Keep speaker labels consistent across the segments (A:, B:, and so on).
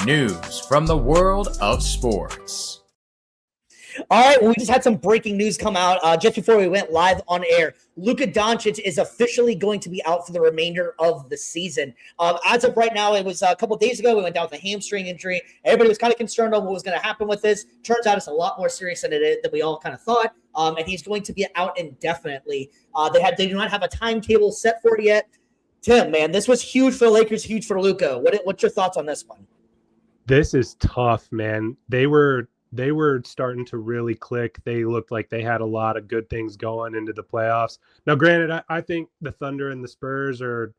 A: News from the world of sports.
B: All right, well, we just had some breaking news come out just before we went live on air. Luka Doncic is officially going to be out for the remainder of the season. As of right now, it was a couple days ago, we went down with a hamstring injury. Everybody was kind of concerned on what was going to happen with this. Turns out it's a lot more serious than we all kind of thought, and he's going to be out indefinitely. They do not have a timetable set for it yet. Tim, man, this was huge for the Lakers, huge for Luka. What's your thoughts on this one?
C: This is tough, man. They were starting to really click. They looked like they had a lot of good things going into the playoffs. Now, granted, I think the Thunder and the Spurs are,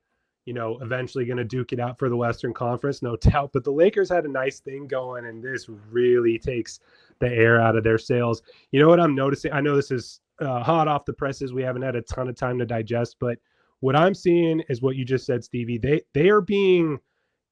C: eventually going to duke it out for the Western Conference, no doubt. But the Lakers had a nice thing going, and this really takes the air out of their sails. You know what I'm noticing? I know this is hot off the presses. We haven't had a ton of time to digest, but what I'm seeing is what you just said, Stevie. They are being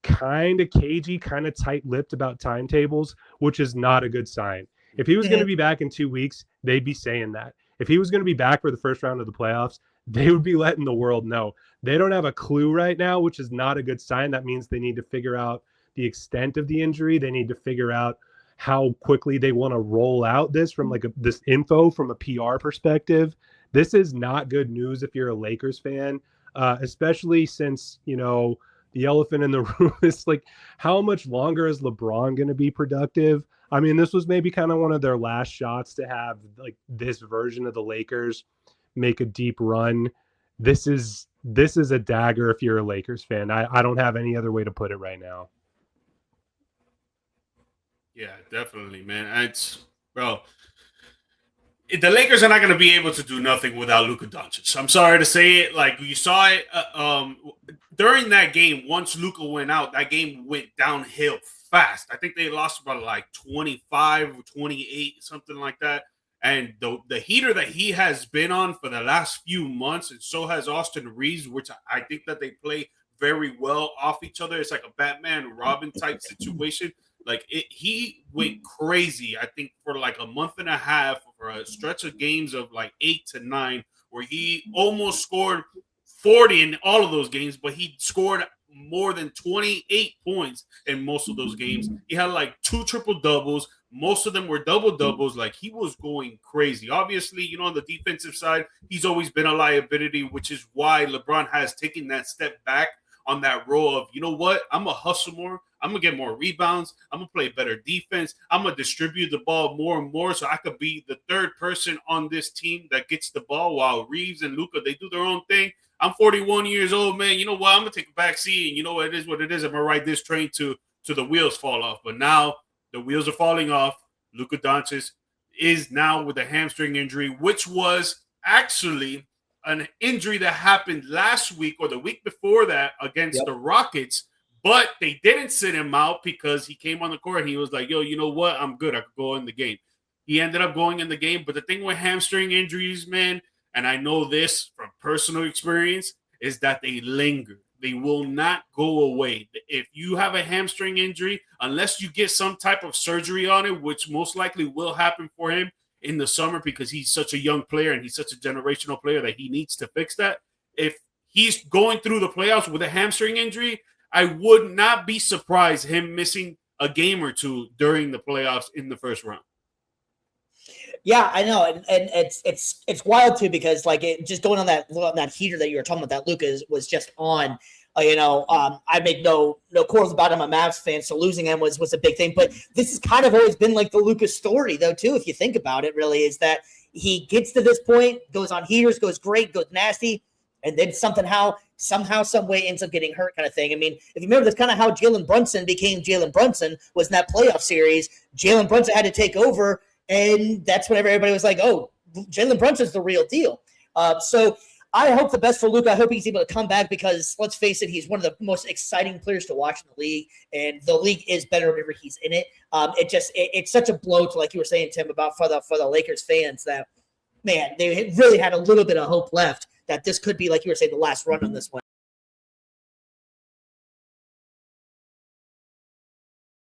C: kind of cagey, kind of tight-lipped about timetables, which is not a good sign. If he was going to be back in 2 weeks, they'd be saying that. If he was going to be back for the first round of the playoffs, they would be letting the world know. They don't have a clue right now, which is not a good sign. That means they need to figure out the extent of the injury. They need to figure out how quickly they want to roll out this from this info from a PR perspective. This is not good news if you're a Lakers fan, especially since, the elephant in the room is how much longer is LeBron going to be productive? I mean, this was maybe kind of one of their last shots to have this version of the Lakers make a deep run. This is a dagger if you're a Lakers fan. I don't have any other way to put it right now.
D: Yeah, definitely, man. The Lakers are not going to be able to do nothing without Luka Doncic. I'm sorry to say it. You saw it during that game. Once Luka went out, that game went downhill fast. I think they lost about 25 or 28, something like that. And the heater that he has been on for the last few months, and so has Austin Reeves, which I think that they play very well off each other. It's like a Batman Robin type situation. He went crazy, I think, for a month and a half for a stretch of games of 8 to 9, where he almost scored 40 in all of those games, but he scored more than 28 points in most of those games. He had 2 triple doubles. Most of them were double doubles. He was going crazy. Obviously, on the defensive side, he's always been a liability, which is why LeBron has taken that step back on that role of, I'm going to hustle more. I'm going to get more rebounds. I'm going to play better defense. I'm going to distribute the ball more and more so I could be the third person on this team that gets the ball while Reeves and Luka, they do their own thing. I'm 41 years old, man. You know what? I'm going to take a back seat, and it is what it is. I'm going to ride this train to the wheels fall off. But now the wheels are falling off. Luka Doncic is now with a hamstring injury, which was actually an injury that happened last week or the week before that against the Rockets. But they didn't sit him out because he came on the court and he was like, yo, you know what? I'm good. I could go in the game. He ended up going in the game. But the thing with hamstring injuries, man, and I know this from personal experience, is that they linger. They will not go away. If you have a hamstring injury, unless you get some type of surgery on it, which most likely will happen for him in the summer because he's such a young player and he's such a generational player that he needs to fix that. If he's going through the playoffs with a hamstring injury, I would not be surprised him missing a game or two during the playoffs in the first round.
B: Yeah, I know, and it's wild too because just going on that heater that you were talking about that Luka was just on. I make no quarrels about him. I'm a Mavs fan, so losing him was a big thing. But this has kind of always been the Luka story, though, too. If you think about it, really, is that he gets to this point, goes on heaters, goes great, goes nasty, and then somehow, some way ends up getting hurt, kind of thing. I mean, if you remember, that's kind of how Jalen Brunson became Jalen Brunson. Was in that playoff series. Jalen Brunson had to take over, and that's whenever everybody was like, "Oh, Jalen Brunson's the real deal." So I hope the best for Luka. I hope he's able to come back because, let's face it, he's one of the most exciting players to watch in the league, and the league is better whenever he's in it. It's such a blow to, like you were saying, Tim, about for the Lakers fans that, man, they really had a little bit of hope left that this could be, like you were saying, the last run on this one.